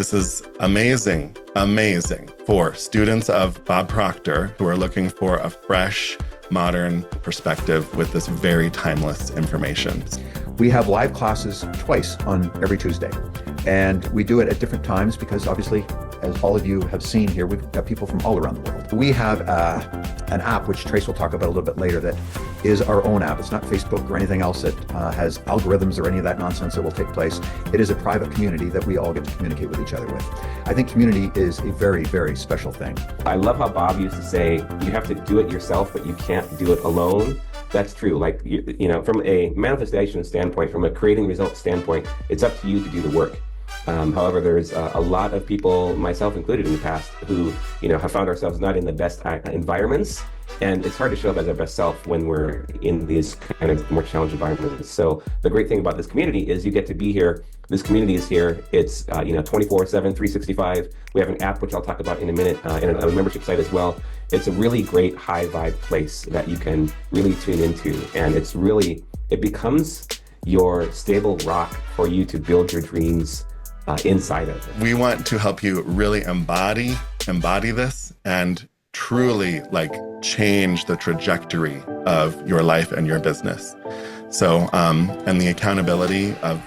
This is amazing, amazing for students of Bob Proctor who are looking for a fresh, modern perspective with this very timeless information. We have live classes twice on every Tuesday, and we do it at different times because obviously, as all of you have seen here, we've got people from all around the world. We have an app, which Trace will talk about a little bit later, that is our own app. It's not Facebook or anything else that has algorithms or any of that nonsense that will take place. It is a private community that we all get to communicate with each other with. I think community is a very, very special thing. I love how Bob used to say, you have to do it yourself, but you can't do it alone. That's true. Like, you know, from a manifestation standpoint, from a creating results standpoint, it's up to you to do the work. However, there's a lot of people, myself included in the past, who, you know, have found ourselves not in the best environments. And it's hard to show up as our best self when we're in these kind of more challenged environments. So the great thing about this community is you get to be here. This community is here. It's, 24/7, 365. We have an app, which I'll talk about in a minute, and a membership site as well. It's a really great high vibe place that you can really tune into. And it becomes your stable rock for you to build your dreams inside of it. We want to help you really embody this and truly change the trajectory of your life and your business. So, and the accountability of,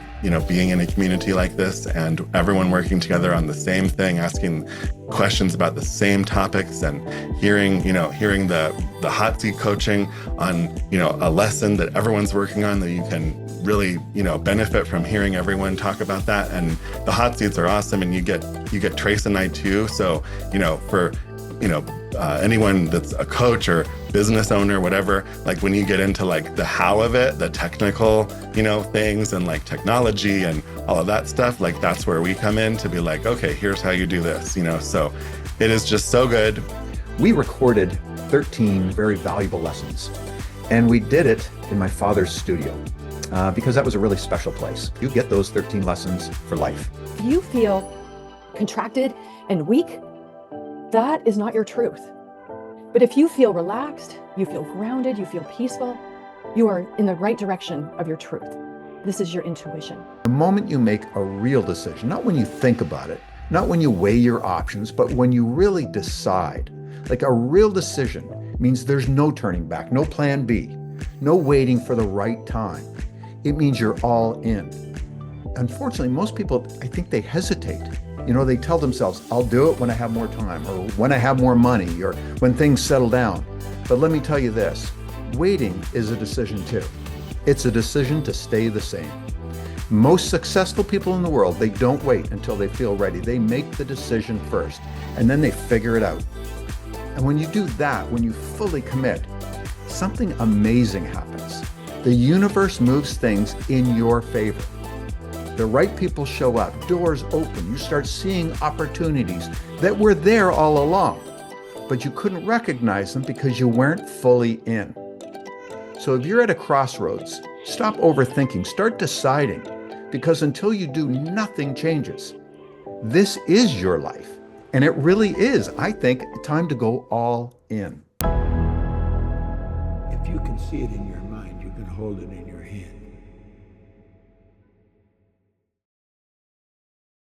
being in a community like this and everyone working together on the same thing, asking questions about the same topics and hearing the hot seat coaching on, a lesson that everyone's working on that you can really, benefit from hearing everyone talk about that. And the hot seats are awesome. And you get Trace and I too. So, for, anyone that's a coach or business owner, whatever, when you get into the how of it, the technical, things and technology and all of that stuff, that's where we come in to be okay, here's how you do this, so it is just so good. We recorded 13 very valuable lessons, and we did it in my father's studio because that was a really special place. You get those 13 lessons for life. If you feel contracted and weak, that is not your truth. But if you feel relaxed, you feel grounded, you feel peaceful, you are in the right direction of your truth. This is your intuition. The moment you make a real decision, not when you think about it, not when you weigh your options, but when you really decide, a real decision means there's no turning back, no plan B, no waiting for the right time. It means you're all in. Unfortunately, most people, I think they hesitate. They tell themselves, I'll do it when I have more time, or when I have more money, or when things settle down. But let me tell you this, waiting is a decision too. It's a decision to stay the same. Most successful people in the world, they don't wait until they feel ready. They make the decision first, and then they figure it out. And when you do that, when you fully commit, something amazing happens. The universe moves things in your favor. The right people show up, doors open, you start seeing opportunities that were there all along, but you couldn't recognize them because you weren't fully in. So if you're at a crossroads, stop overthinking, start deciding, because until you do, nothing changes. This is your life, and it really is, I think, time to go all in. If you can see it in your mind, you can hold it in your hand.